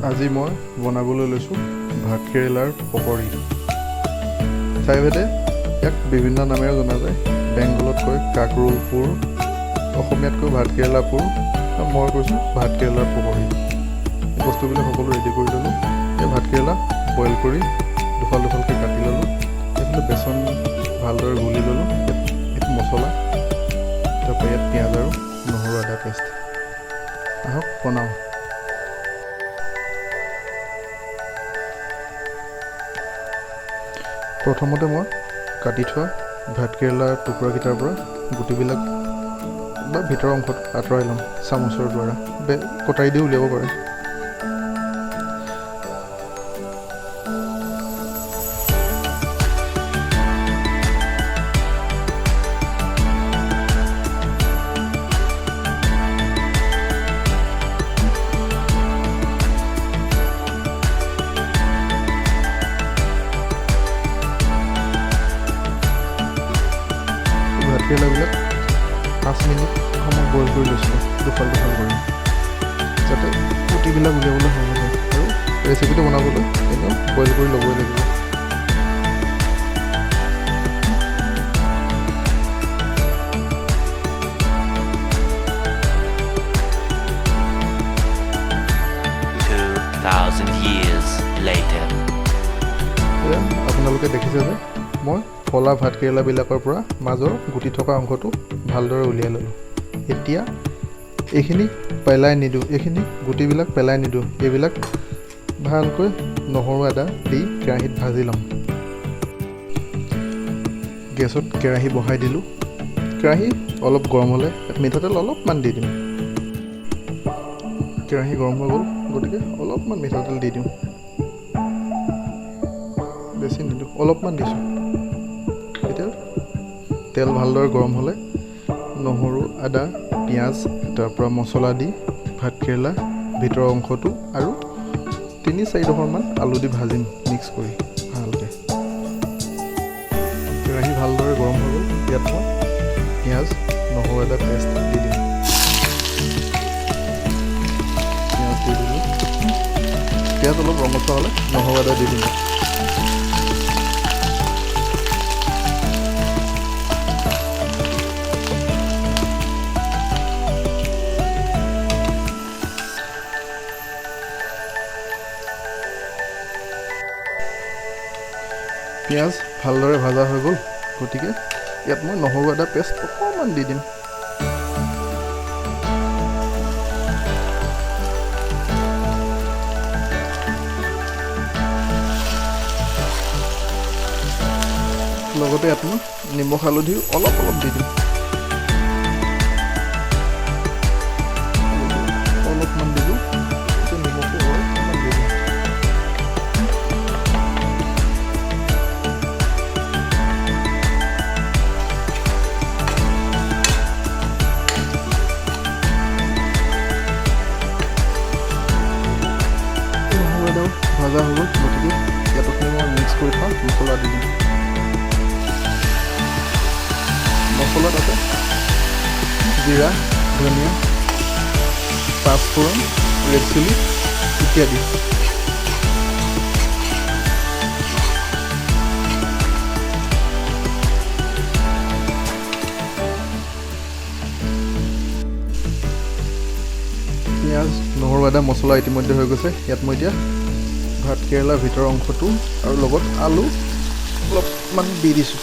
আজি মই বনাবলৈ লৈছোঁ ভাতকেৰেলাৰ পকৰি। চাইভেদে ইয়াক বিভিন্ন নামেৰে জনা যায়। বেংগলত কয় কাকৰোল পুৰ, অসমীয়াত কয় ভাতকেৰেলা পুৰ, মই কৈছোঁ ভাতকেৰেলাৰ পকৰি। বস্তুবিলাক সকলো ৰেডি কৰি ল'লোঁ। এই ভাতকেৰেলা বইল কৰি দুফাল দুফালকৈ কাটি ল'লোঁ। এইফালে বেচন ভালদৰে গুলি ল'লোঁ। এইটো মছলা, তাৰপৰা ইয়াত পিঁয়াজ আৰু নহৰু আদা পেষ্ট। আহক বনাওঁ। প্ৰথমতে মই কাটি থোৱা ভাতকেৰেলাৰ টুকুৰাকেইটাৰ পৰা গুটিবিলাক বা ভিতৰৰ অংশটো আঁতৰাই ল'ম চামুচৰ দ্বাৰা। কটাৰী দি উলিয়াব পাৰে। ভাতকেৰেলাবিলাক 5 মিনিট সময় বইল কৰি লৈছিলোঁ, দুফাল দুফাল কৰি, যাতে গুটিবিলাক উলিয়াবলৈ সহজ হয়। আৰু ৰেচিপিটো বনাবলৈ এনেও বইল কৰি ল'বই লাগিব। আপোনালোকে দেখিছে যে মই ফলা ভাতকেৰেলাবিলাকৰ পৰা মাজৰ গুটি থকা অংশটো ভালদৰে উলিয়াই ল'লোঁ। এতিয়া এইখিনি পেলাই নিদিওঁ, এইখিনি গুটিবিলাক পেলাই নিদিওঁ। এইবিলাক ভালকৈ নহৰু আদা দি কেৰাহীত ভাজি ল'ম। গেছত কেৰাহী বহাই দিলোঁ। কেৰাহী অলপ গৰম হ'লে মিঠাতেল অলপমান দি দিম। কেৰাহী গৰম হৈ গ'ল, গতিকে অলপমান মিঠাতেল দি দিওঁ। বেছি নিদিওঁ, অলপমান দিছোঁ। এতিয়া তেল ভালদৰে গৰম হ'লে নহৰু আদা পিঁয়াজ তাৰপৰা মছলা দি ভাতকেৰেলা ভিতৰৰ অংশটো আৰু 3-4 ডোখৰমান আলু দি ভাজিম মিক্স কৰি ভালকৈ। কেৰাহী ভালদৰে গৰম হৈ গ'ল। ইয়াত মই পিঁয়াজ নহৰু আদা পেষ্ট দি দিম। পিঁয়াজ দি দিলোঁ। পিঁয়াজ অলপ ৰঙচুৱা হ'লে নহৰু আদা দি দিলোঁ। পিঁয়াজ ভালদৰে ভাজা হৈ গ'ল, গতিকে ইয়াত মই নহৰু আদা পেষ্ট অকণমান দি দিম। লগতে ইয়াত মই নিমখ হালধিও অলপ অলপ দি দিম। অলপমান দিলোঁ, নিমখো অলপমান দি দিম। ভাজা হৈ গ'ল, গতিকে ইয়াত মই মিক্স কৰি থোৱা মছলা দি দিম। মছলাত আছে জিৰা, ধনিয়া, পাঁচফোৰণ, ৰেড চিলি ইত্যাদি। পিঁয়াজ নহৰু আদা মছলা ইতিমধ্যে হৈ গৈছে। ইয়াত মই এতিয়া ভাতকেৰেলাৰ ভিতৰৰ অংশটো আৰু লগত আলু অলপমান দি দিছোঁ।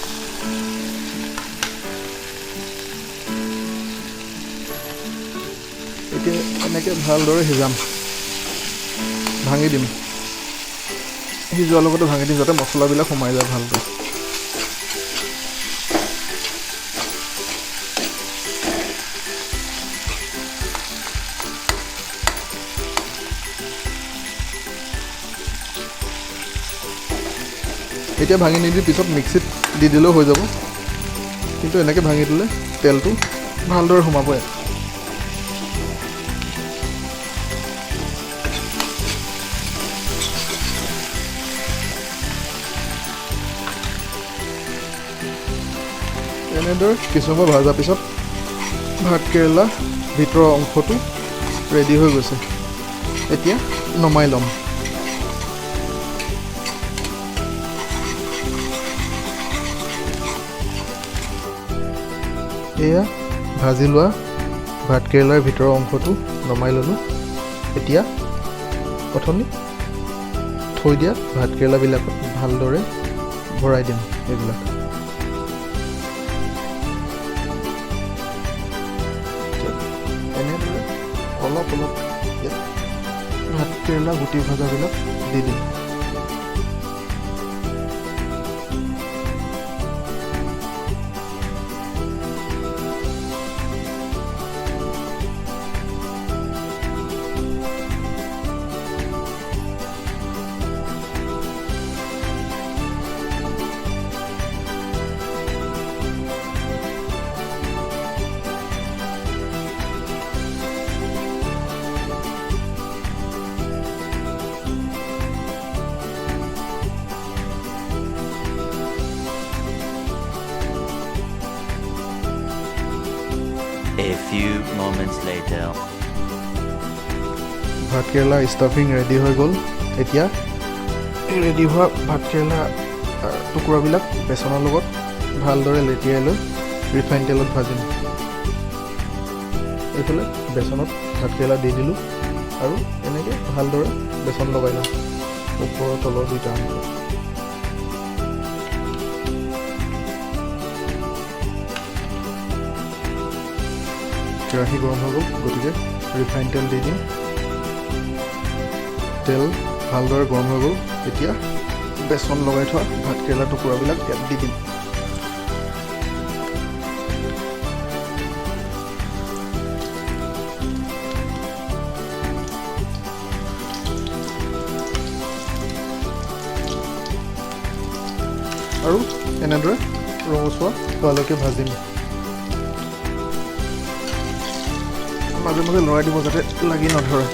এতিয়া এনেকৈ ভালদৰে সিজাম, ভাঙি দিম। সিজোৱাৰ লগতে ভাঙি দিম যাতে মছলাবিলাক সোমাই যায় ভালকৈ। এতিয়া ভাঙি নিদি পিছত মিক্সিত দি দিলেও হৈ যাব, কিন্তু এনেকৈ ভাঙি দিলে তেলটো ভালদৰে সোমাব। এনেদৰে কিছু সময় ভজাৰ পিছত ভাতকেৰেলা ভিতৰৰ অংশটো ৰেডি হৈ গৈছে। এতিয়া নমাই ল'ম। এয়া ভাজি লোৱা ভাতকেৰেলাৰ ভিতৰৰ অংশটো নমাই ল'লোঁ। এতিয়া প্ৰথমে থৈ দিয়া ভাতকেৰেলাবিলাকত ভালদৰে ভৰাই দিম এইবিলাক। এনেদৰে অলপ অলপ ইয়াত ভাতকেৰেলা গুটি ভজাবিলাক দি দিম। A few moments later. ভাতকেৰেলা ষ্টাফিং ৰেডি হৈ গ'ল। এতিয়া ৰেডি হোৱা ভাতকেৰেলা টুকুৰাবিলাক বেচনৰ লগত ভালদৰে লেটিয়াই লৈ ৰিফাইন তেলত ভাজিম। এইফালে বেচনত ভাতকেৰেলা দি দিলোঁ আৰু এনেকৈ ভালদৰে বেচন লগাই লওঁ ওপৰৰ তলৰ দুইটা অংশ। কেৰাহী গৰম হৈ গ'ল, গতিকে ৰিফাইন তেল দি দিম। তেল ভালদৰে গৰম হৈ গ'ল। এতিয়া বেচন লগাই থোৱা ভাতকেৰেলা টুকুৰাবিলাক ইয়াত দি দিম। আৰু এনেদৰে ৰঙচুৱা হোৱালৈকে ভাজিম। মাজে মাজে লৰাই দিব যাতে লাগি নধৰে।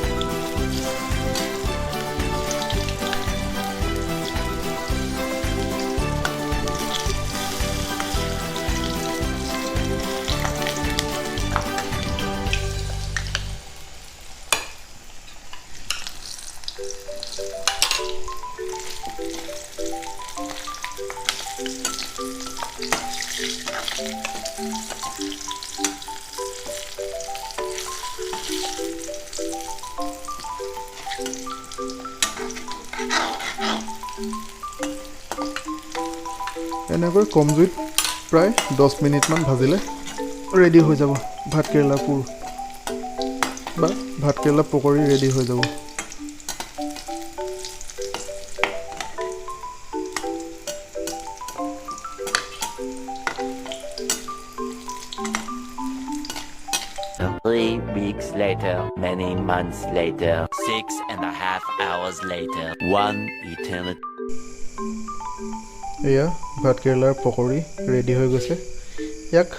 এনেকৈ কম জুইত প্ৰায় 10 মিনিটমান ভাজিলে ৰেডি হৈ যাব ভাতকেৰেলা পুৰ বা ভাতকেৰেলা পকৰি ৰেডি হৈ যাব। Three weeks later, many months later, 6.5 hours later, one eternity. এয়া ভাতকেৰেলাৰ পকৰি ৰেডি হৈ গৈছে। ইয়াক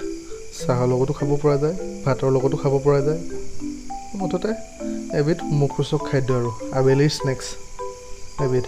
চাহৰ লগতো খাব পৰা যায়, ভাতৰ লগতো খাব পৰা যায়। মুঠতে এবিধ মুখৰোচক খাদ্য আৰু আবেলিৰ স্নেক্স এবিধ।